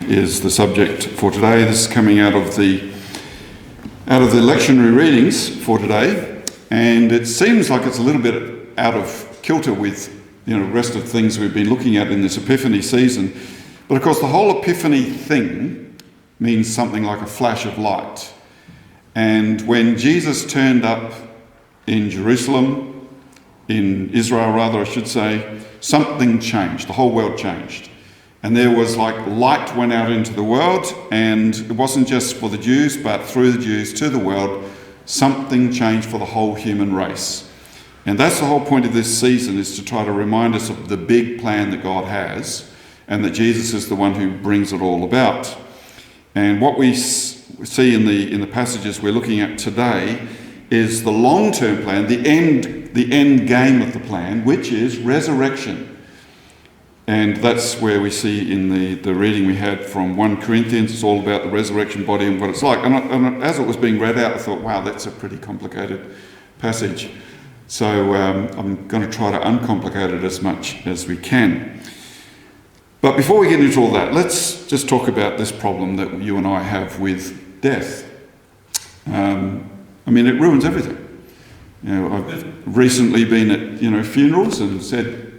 Is the subject for today. This is coming out of the lectionary readings for today, and it seems like it's a little bit out of kilter with the rest of things we've been looking at in this Epiphany season. But of course, the whole Epiphany thing means something like a flash of light. And when Jesus turned up in Jerusalem, in Israel rather, I should say, something changed. The whole world changed. And there was like light went out into the world, and it wasn't just for the Jews, but through the Jews to the world, something changed for the whole human race. And that's the whole point of this season, is to try to remind us of the big plan that God has, and that Jesus is the one who brings it all about. And what we see in the passages we're looking at today is the long-term plan, the end game of the plan, which is resurrection. And that's where we see in the reading we had from 1 Corinthians, it's all about the resurrection body and what it's like. And as it was being read out, I thought, wow, that's a pretty complicated passage. So I'm going to try to uncomplicate it as much as we can. But before we get into all that, let's just talk about this problem that you and I have with death. It ruins everything. I've recently been at funerals and said,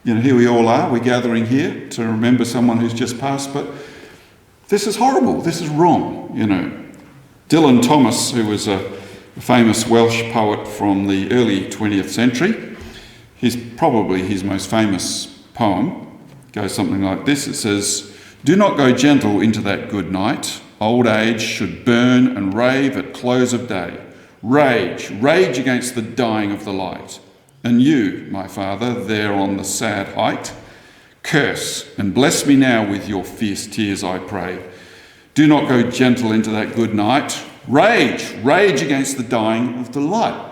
here we all are, we're gathering here to remember someone who's just passed, but this is horrible, this is wrong, Dylan Thomas, who was a famous Welsh poet from the early 20th century, probably his most famous poem goes something like this. It says, "Do not go gentle into that good night. Old age should burn and rave at close of day. Rage against the dying of the light. And you, my Father, there on the sad height, curse and bless me now with your fierce tears, I pray. Do not go gentle into that good night. Rage against the dying of the light."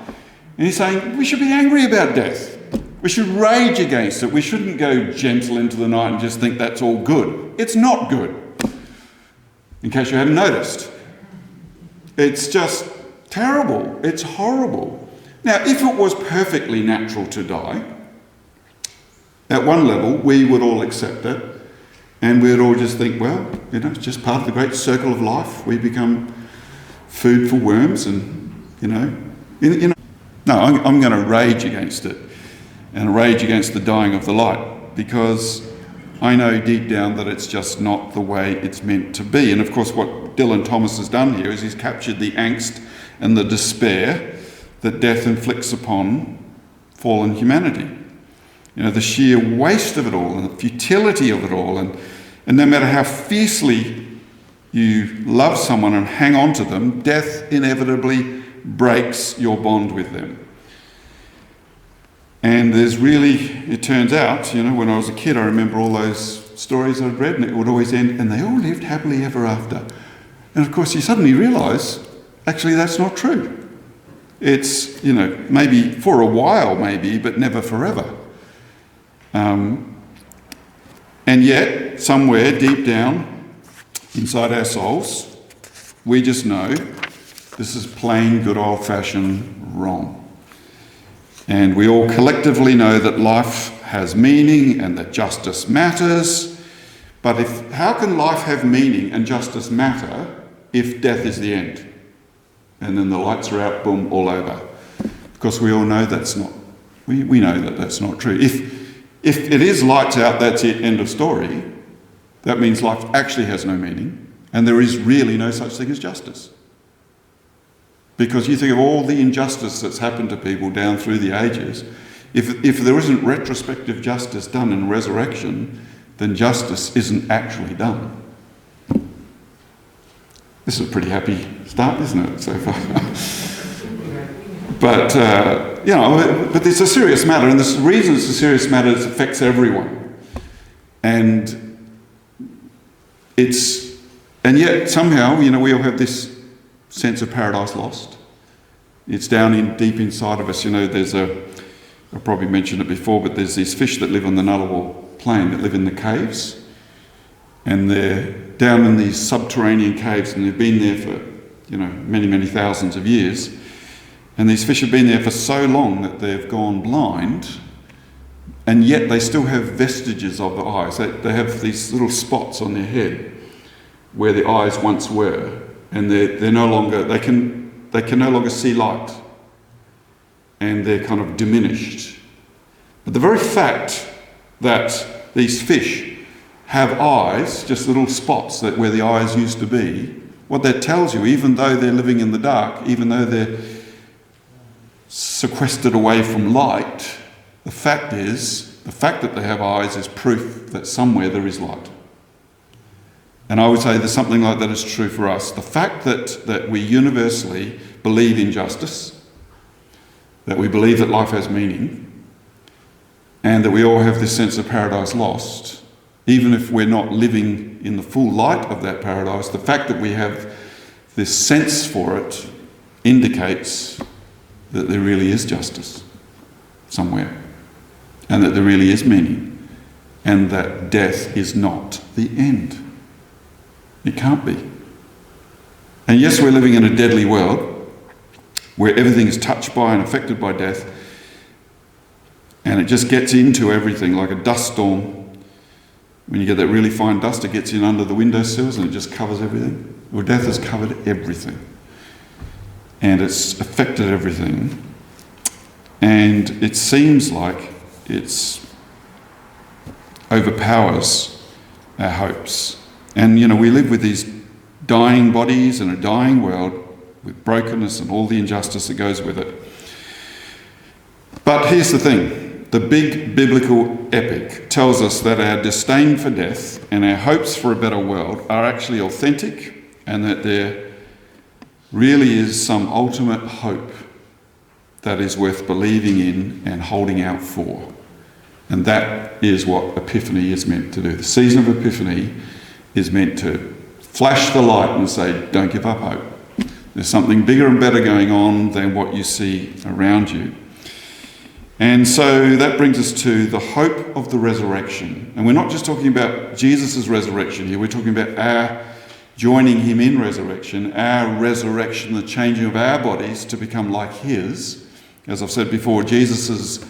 And he's saying we should be angry about death. We should rage against it. We shouldn't go gentle into the night and just think that's all good. It's not good. In case you hadn't noticed. It's just terrible. It's horrible. Now, if it was perfectly natural to die, at one level, we would all accept it, and we'd all just think, well, it's just part of the great circle of life. We become food for worms, and, No, I'm going to rage against it, and rage against the dying of the light, because I know deep down that it's just not the way it's meant to be. And of course, what Dylan Thomas has done here is he's captured the angst and the despair that death inflicts upon fallen humanity. The sheer waste of it all and the futility of it all. And no matter how fiercely you love someone and hang on to them, death inevitably breaks your bond with them. And it turns out, when I was a kid, I remember all those stories I'd read, and it would always end, and they all lived happily ever after. And of course, you suddenly realise, actually, that's not true. It's, maybe for a while, but never forever. And yet, somewhere deep down inside our souls, we just know this is plain, good old-fashioned wrong. And we all collectively know that life has meaning and that justice matters. But how can life have meaning and justice matter if death is the end? And then the lights are out, boom, all over. Because we all know that's not, we know that that's not true. If it is lights out, that's it, end of story, that means life actually has no meaning, and there is really no such thing as justice. Because you think of all the injustice that's happened to people down through the ages, if there isn't retrospective justice done in resurrection, then justice isn't actually done. This is a pretty happy start, isn't it, so far? But it's a serious matter, and the reason it's a serious matter is it affects everyone. And yet somehow, we all have this sense of paradise lost. It's down deep inside of us. I probably mentioned it before, but there's these fish that live on the Ngunnawal Plain that live in the caves. And they're down in these subterranean caves, and they've been there for, many, many thousands of years. And these fish have been there for so long that they've gone blind, and yet they still have vestiges of the eyes. They have these little spots on their head. where the eyes once were, and they're no longer, they can no longer see light, and they're kind of diminished. But the very fact that these fish have eyes, just little spots that where the eyes used to be, what that tells you, even though they're living in the dark, even though they're sequestered away from light, the fact that they have eyes is proof that somewhere there is light. And I would say that something like that is true for us. The fact that we universally believe in justice, that we believe that life has meaning, and that we all have this sense of paradise lost, even if we're not living in the full light of that paradise, the fact that we have this sense for it indicates that there really is justice somewhere, and that there really is meaning, and that death is not the end. It can't be. And yes, we're living in a deadly world where everything is touched by and affected by death, and it just gets into everything like a dust storm. When you get that really fine dust, it gets in under the windowsills and it just covers everything. Well, death has covered everything, and it's affected everything, and it seems like it overpowers our hopes. And we live with these dying bodies in a dying world with brokenness and all the injustice that goes with it. But here's the thing. The big biblical epic tells us that our disdain for death and our hopes for a better world are actually authentic, and that there really is some ultimate hope that is worth believing in and holding out for. And that is what Epiphany is meant to do. The season of Epiphany is meant to flash the light and say, don't give up hope. There's something bigger and better going on than what you see around you. And so that brings us to the hope of the resurrection. And we're not just talking about Jesus' resurrection here, we're talking about our joining him in resurrection, our resurrection, the changing of our bodies to become like his. As I've said before, Jesus'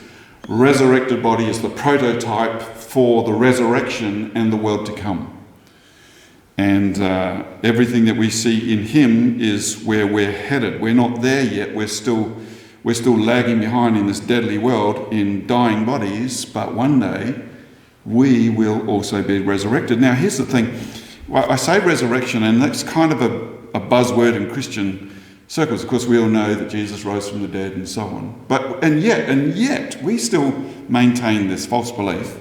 resurrected body is the prototype for the resurrection and the world to come. And everything that we see in him is where we're headed. We're not there yet. We're still lagging behind in this deadly world in dying bodies, but one day we will also be resurrected. Now, here's the thing. I say resurrection, and that's kind of a buzzword in Christian circles. Of course, we all know that Jesus rose from the dead and so on. And yet, we still maintain this false belief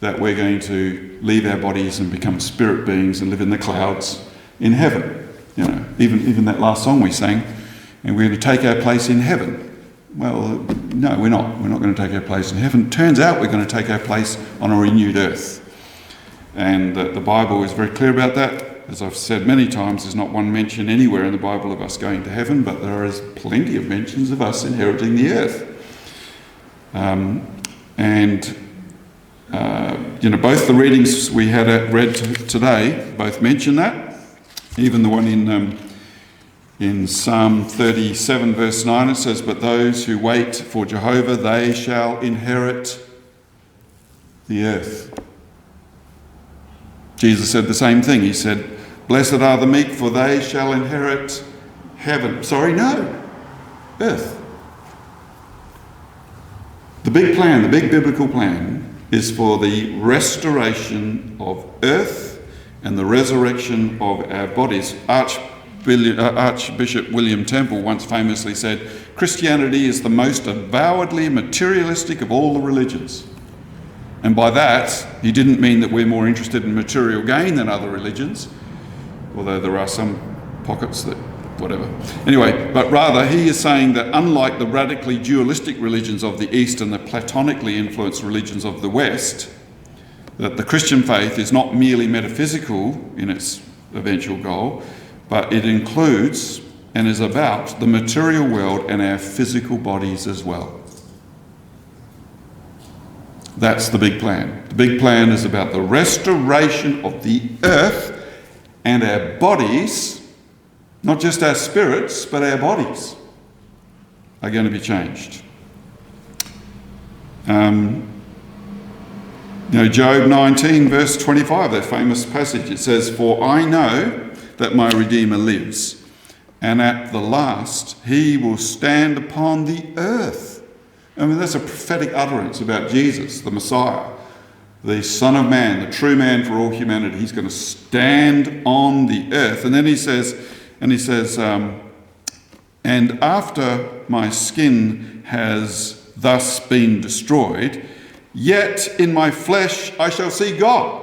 that we're going to leave our bodies and become spirit beings and live in the clouds in heaven. Even that last song we sang, and we're going to take our place in heaven. Well, no, we're not. We're not going to take our place in heaven. Turns out we're going to take our place on a renewed earth. And the Bible is very clear about that. As I've said many times, there's not one mention anywhere in the Bible of us going to heaven, but there is plenty of mentions of us inheriting the earth. Both the readings we had read today both mention that. Even the one in Psalm 37 verse 9, it says, "But those who wait for Jehovah, they shall inherit the earth." Jesus said the same thing. He said, "Blessed are the meek, for they shall inherit heaven." Earth. The big plan, the big biblical plan, is for the restoration of earth and the resurrection of our bodies. Archbishop William Temple once famously said, "Christianity is the most avowedly materialistic of all the religions." And by that, he didn't mean that we're more interested in material gain than other religions, although there are some pockets that, whatever. Anyway, but rather he is saying that unlike the radically dualistic religions of the East and the platonically influenced religions of the West, that the Christian faith is not merely metaphysical in its eventual goal, but it includes and is about the material world and our physical bodies as well. That's the big plan. The big plan is about the restoration of the earth, and our bodies, not just our spirits, but our bodies, are going to be changed. Job 19 verse 25, that famous passage, it says, "For I know that my Redeemer lives, and at the last he will stand upon the earth." I mean, that's a prophetic utterance about Jesus, the Messiah, the Son of Man, the true man for all humanity. He's going to stand on the earth. And then he says, "And after my skin has thus been destroyed, yet in my flesh I shall see God."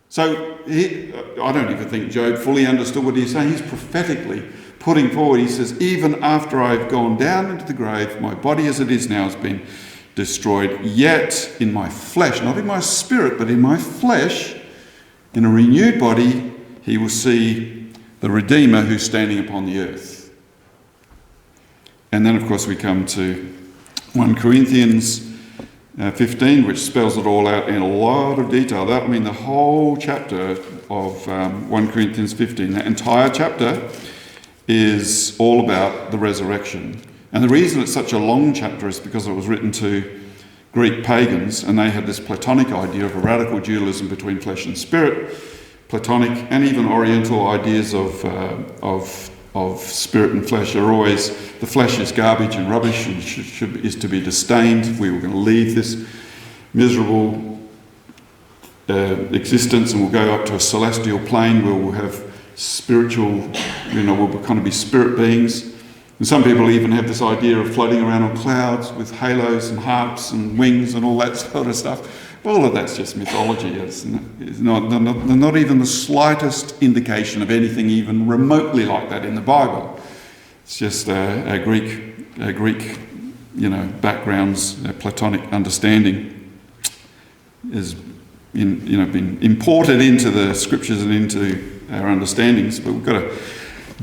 So I don't even think Job fully understood what he's saying. He's prophetically putting forward, he says, even after I've gone down into the grave, my body as it is now has been destroyed, yet in my flesh, not in my spirit, but in my flesh, in a renewed body, he will see the Redeemer who's standing upon the earth. And then, of course, we come to 1 Corinthians 15, which spells it all out in a lot of detail. The whole chapter of 1 Corinthians 15, that entire chapter is all about the resurrection. And the reason it's such a long chapter is because it was written to Greek pagans, and they had this Platonic idea of a radical dualism between flesh and spirit. Platonic and even Oriental ideas of spirit and flesh are always, the flesh is garbage and rubbish and is to be disdained. We were going to leave this miserable existence and we'll go up to a celestial plane where we'll have spiritual, we'll kind of be spirit beings. And some people even have this idea of floating around on clouds with halos and harps and wings and all that sort of stuff. All of that's just mythology. It's not even the slightest indication of anything even remotely like that in the Bible. It's just a Greek background's Platonic understanding has been imported into the scriptures and into our understandings, but we've got to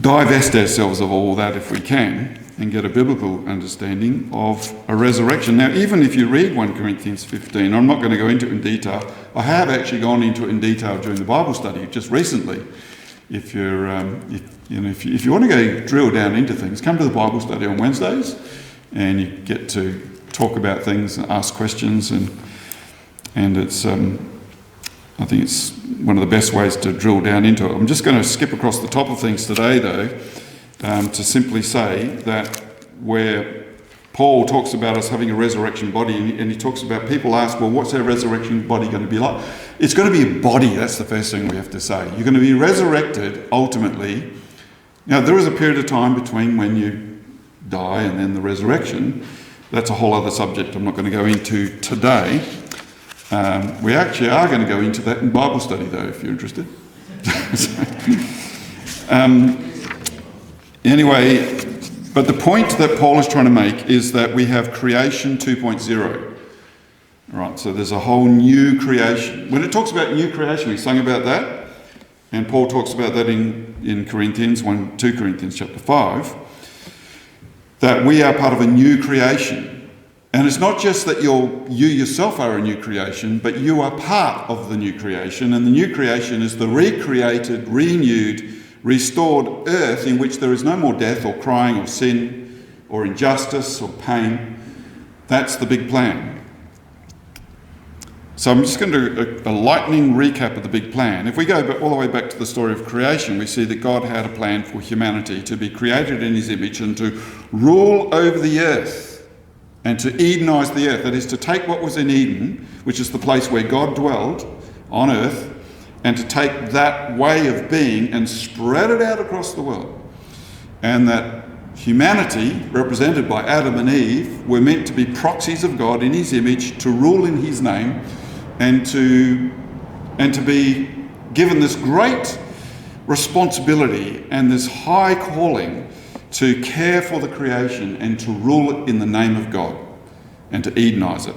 divest ourselves of all that if we can and get a biblical understanding of a resurrection. Now, even if you read 1 Corinthians 15, I'm not going to go into it in detail. I have actually gone into it in detail during the Bible study just recently. If you want to go drill down into things, come to the Bible study on Wednesdays, and you get to talk about things and ask questions, and it's I think it's one of the best ways to drill down into it. I'm just going to skip across the top of things today, though, to simply say that where Paul talks about us having a resurrection body, and he talks about, people ask, well, what's our resurrection body going to be like? It's going to be a body. That's the first thing we have to say. You're going to be resurrected ultimately. Now, there is a period of time between when you die and then the resurrection. That's a whole other subject I'm not going to go into today. We actually are going to go into that in Bible study, though, if you're interested. Anyway, but the point that Paul is trying to make is that we have creation 2.0. Right, so there's a whole new creation. When it talks about new creation, we sung about that, and Paul talks about that in Corinthians 2 Corinthians chapter 5, that we are part of a new creation. And it's not just that you yourself are a new creation, but you are part of the new creation. And the new creation is the recreated, renewed, restored earth in which there is no more death or crying or sin or injustice or pain. That's the big plan. So I'm just going to do a lightning recap of the big plan. If we go all the way back to the story of creation, we see that God had a plan for humanity to be created in his image and to rule over the earth. And to Edenize the earth, that is to take what was in Eden, which is the place where God dwelled on earth, and to take that way of being and spread it out across the world. And that humanity, represented by Adam and Eve, were meant to be proxies of God in his image, to rule in his name, and to be given this great responsibility and this high calling to care for the creation and to rule it in the name of God and to Edenize it.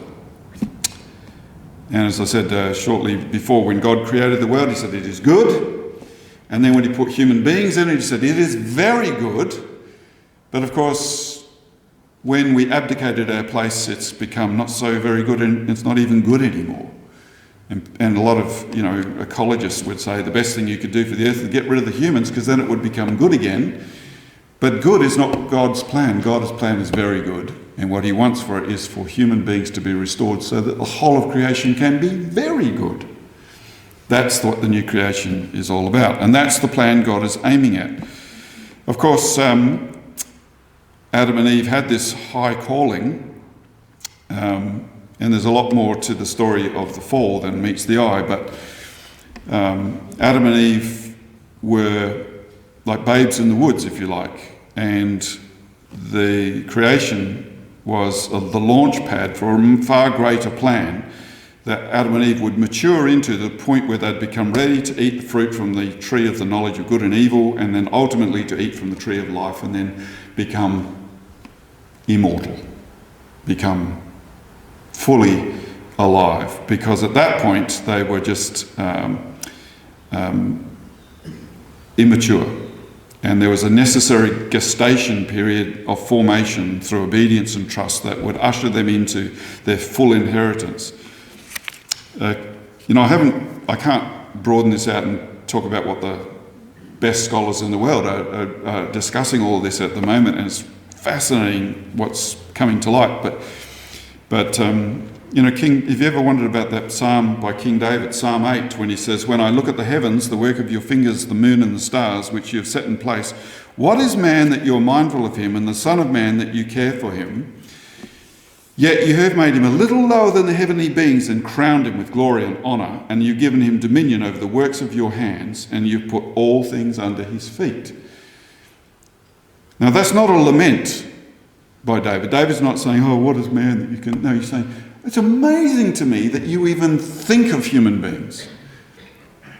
And as I said shortly before, when God created the world, he said it is good. And then when he put human beings in it, he said it is very good. But of course, when we abdicated our place, it's become not so very good, and it's not even good anymore. And a lot of ecologists would say the best thing you could do for the earth is get rid of the humans, because then it would become good again. But good is not God's plan. God's plan is very good, And what he wants for it is for human beings to be restored so that the whole of creation can be very good. That's what the new creation is all about. And that's the plan God is aiming at. Of course, Adam and Eve had this high calling, and there's a lot more to the story of the fall than meets the eye, but Adam and Eve were like babes in the woods, if you like, and the creation was the launch pad for a far greater plan that Adam and Eve would mature into the point where they'd become ready to eat the fruit from the tree of the knowledge of good and evil, and then ultimately to eat from the tree of life and then become immortal, become fully alive, because at that point they were just immature. And there was a necessary gestation period of formation through obedience and trust that would usher them into their full inheritance. I can't broaden this out and talk about what the best scholars in the world are discussing all of this at the moment, and it's fascinating what's coming to light. But have you ever wondered about that psalm by King David, Psalm 8, when he says, "When I look at the heavens, the work of your fingers, the moon and the stars, which you have set in place, what is man that you are mindful of him, and the son of man that you care for him? Yet you have made him a little lower than the heavenly beings and crowned him with glory and honour, and you've given him dominion over the works of your hands, and you've put all things under his feet." Now that's not a lament by David. David's not saying, "Oh, what is man that you can..." No, he's saying, it's amazing to me that you even think of human beings.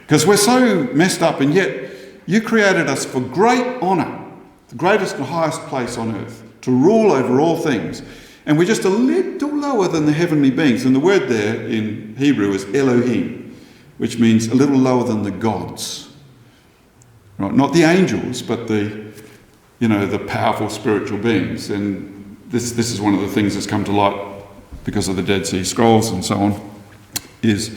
Because we're so messed up, and yet you created us for great honour, the greatest and highest place on earth, to rule over all things. And we're just a little lower than the heavenly beings. And the word there in Hebrew is Elohim, which means a little lower than the gods. Right? Not the angels, but the powerful spiritual beings. And this is one of the things that's come to light because of the Dead Sea Scrolls and so on, is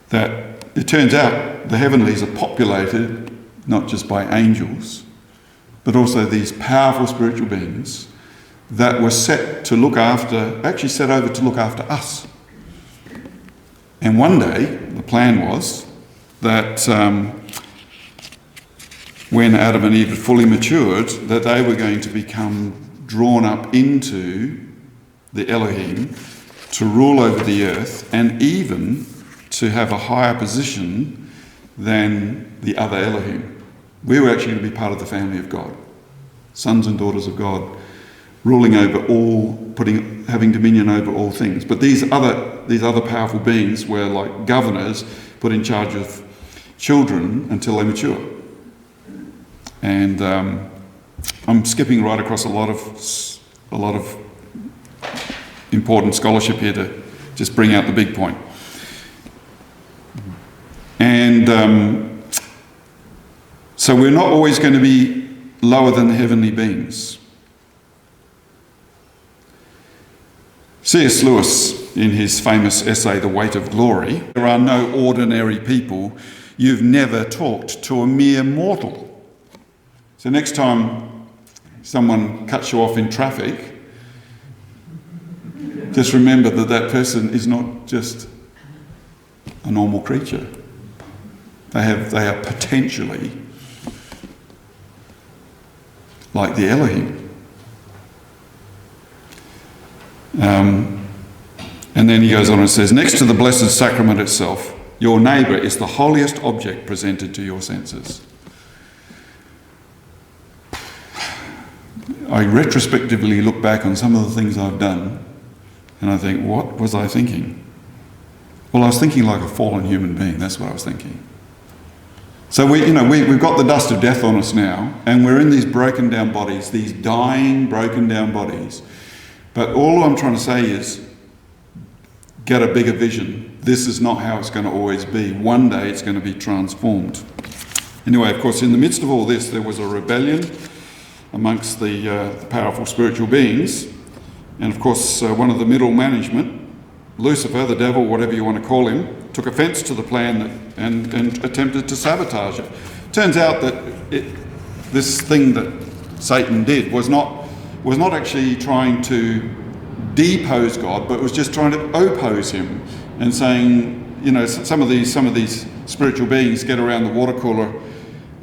that it turns out the heavenlies are populated not just by angels, but also these powerful spiritual beings that were set over to look after us. And one day, the plan was that when Adam and Eve had fully matured, that they were going to become drawn up into the Elohim, to rule over the earth, and even to have a higher position than the other Elohim. We were actually going to be part of the family of God, sons and daughters of God, ruling over all, having dominion over all things. But these other powerful beings were like governors put in charge of children until they mature. And I'm skipping right across a lot of important scholarship here to just bring out the big point. And so we're not always going to be lower than the heavenly beings. C.S. Lewis, in his famous essay, The Weight of Glory, there are no ordinary people. You've never talked to a mere mortal. So next time someone cuts you off in traffic, just remember that person is not just a normal creature. They are potentially like the Elohim. And then he goes on and says, next to the Blessed Sacrament itself, your neighbour is the holiest object presented to your senses. I retrospectively look back on some of the things I've done and I think, what was I thinking? Well, I was thinking like a fallen human being. That's what I was thinking. So we've got the dust of death on us now, and we're in these broken down bodies, these dying, broken down bodies. But all I'm trying to say is, get a bigger vision. This is not how it's going to always be. One day it's going to be transformed. Anyway, of course, in the midst of all this, there was a rebellion amongst the powerful spiritual beings. And of course, one of the middle management, Lucifer, the devil, whatever you want to call him, took offence to the plan and attempted to sabotage it. Turns out that this thing that Satan did was not actually trying to depose God, but was just trying to oppose him and saying, you know, some of these spiritual beings get around the water cooler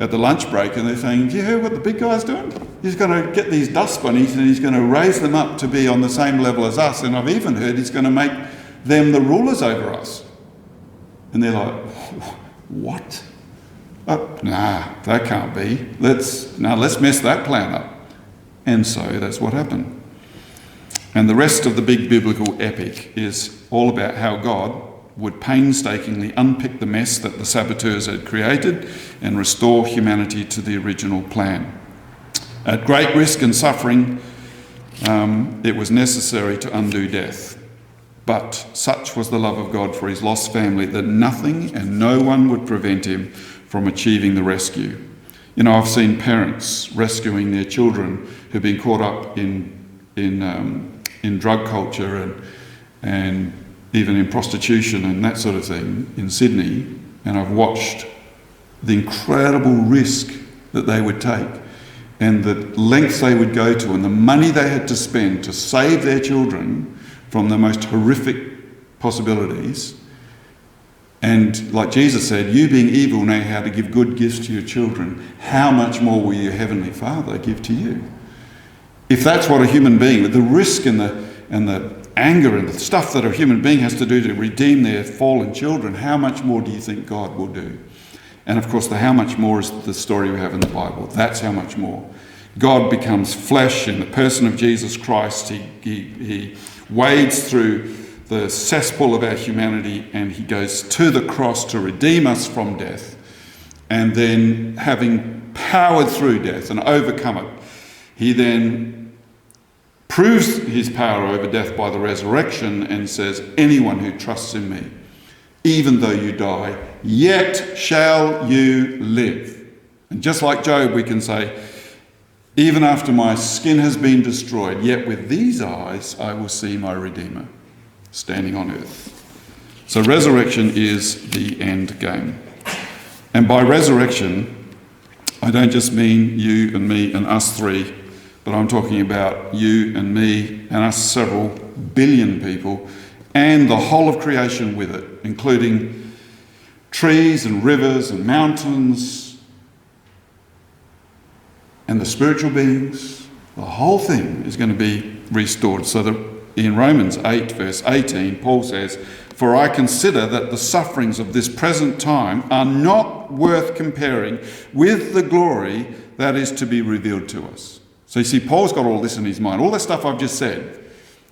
at the lunch break and they're saying, do you hear what the big guy's doing? He's going to get these dust bunnies and he's going to raise them up to be on the same level as us. And I've even heard he's going to make them the rulers over us. And they're like, what? Nah, that can't be. Let's mess that plan up. And so that's what happened. And the rest of the big biblical epic is all about how God would painstakingly unpick the mess that the saboteurs had created and restore humanity to the original plan. At great risk and suffering, it was necessary to undo death. But such was the love of God for his lost family that nothing and no one would prevent him from achieving the rescue. You know, I've seen parents rescuing their children who've been caught up in drug culture and even in prostitution and that sort of thing in Sydney, and I've watched the incredible risk that they would take and the lengths they would go to and the money they had to spend to save their children from the most horrific possibilities. And like Jesus said, you being evil know how to give good gifts to your children. How much more will your Heavenly Father give to you? If that's what a human being, with the risk and the anger and the stuff that a human being has to do to redeem their fallen children, how much more do you think God will do? And of course, the how much more is the story we have in the Bible. That's how much more. God becomes flesh in the person of Jesus Christ. He wades through the cesspool of our humanity and he goes to the cross to redeem us from death. And then, having powered through death and overcome it, he then proves his power over death by the resurrection and says, anyone who trusts in me, even though you die, yet shall you live. And just like Job, we can say, even after my skin has been destroyed, yet with these eyes I will see my Redeemer standing on earth. So resurrection is the end game. And by resurrection, I don't just mean you and me and us three, but I'm talking about you and me and us several billion people and the whole of creation with it, including trees and rivers and mountains and the spiritual beings. The whole thing is going to be restored. So that in Romans 8 verse 18, Paul says, for I consider that the sufferings of this present time are not worth comparing with the glory that is to be revealed to us. So you see, Paul's got all this in his mind. All that stuff I've just said,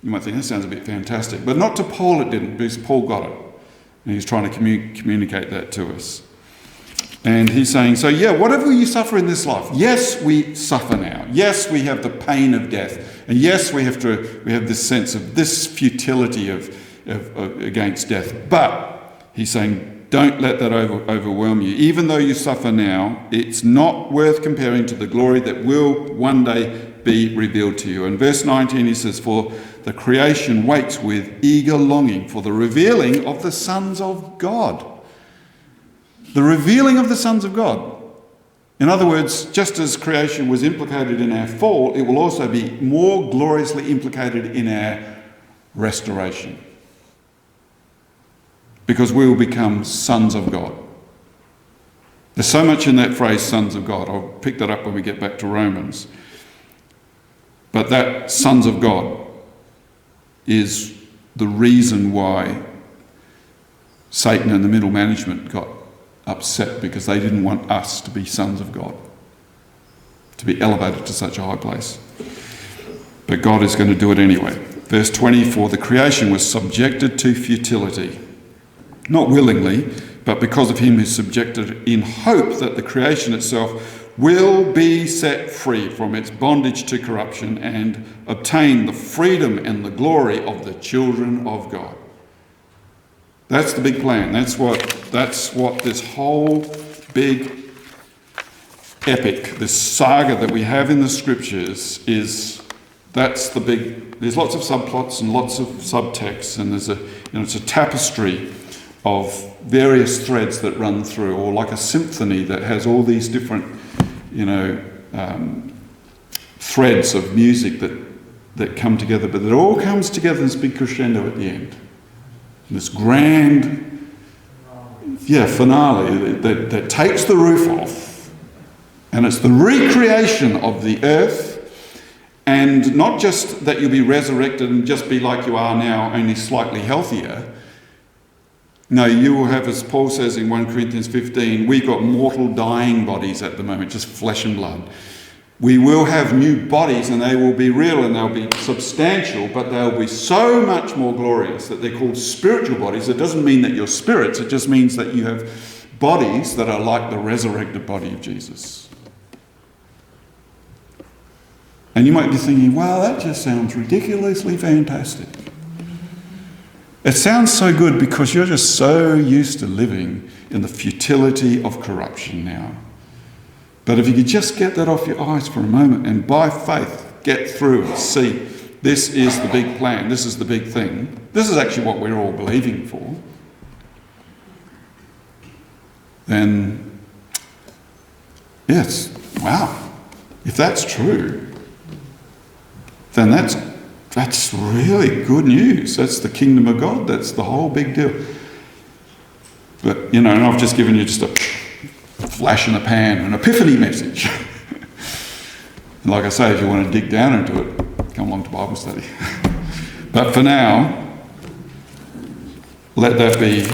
you might think, that sounds a bit fantastic. But not to Paul it didn't, because Paul got it. And he's trying to communicate that to us. And he's saying, so yeah, whatever you suffer in this life, yes, we suffer now. Yes, we have the pain of death. And yes, we have this sense of this futility of against death. But he's saying, don't let that overwhelm you. Even though you suffer now, it's not worth comparing to the glory that will one day be revealed to you. In verse 19 he says, for the creation waits with eager longing for the revealing of the sons of God. The revealing of the sons of God. In other words, just as creation was implicated in our fall, it will also be more gloriously implicated in our restoration. Because we will become sons of God. There's so much in that phrase, sons of God. I'll pick that up when we get back to Romans. But that sons of God is the reason why Satan and the middle management got upset, because they didn't want us to be sons of God, to be elevated to such a high place. But God is going to do it anyway. Verse 24, the creation was subjected to futility. Not willingly, but because of him who subjected it, in hope that the creation itself will be set free from its bondage to corruption and obtain the freedom and the glory of the children of God. That's the big plan. That's what this whole big epic, this saga that we have in the scriptures is. That's the big. There's lots of subplots and lots of subtexts, and it's a tapestry of various threads that run through, or like a symphony that has all these different, threads of music that come together, but it all comes together in this big crescendo at the end. This grand, finale that takes the roof off, and it's the recreation of the earth, and not just that you'll be resurrected and just be like you are now, only slightly healthier. No, you will have, as Paul says in 1 Corinthians 15, we've got mortal dying bodies at the moment, just flesh and blood. We will have new bodies, and they will be real and they'll be substantial, but they'll be so much more glorious that they're called spiritual bodies. It doesn't mean that you're spirits, it just means that you have bodies that are like the resurrected body of Jesus. And you might be thinking, well, that just sounds ridiculously fantastic. It sounds so good because you're just so used to living in the futility of corruption now. But if you could just get that off your eyes for a moment and by faith get through and see this is the big plan, this is the big thing, this is actually what we're all believing for, then yes, wow, if that's true, then that's really good news. That's the kingdom of God. That's the whole big deal. But, and I've just given you just a flash in the pan, an epiphany message. And like I say, if you want to dig down into it, come along to Bible study. But for now, let that be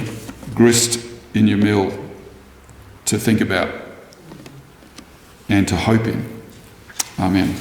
grist in your mill to think about and to hope in. Amen.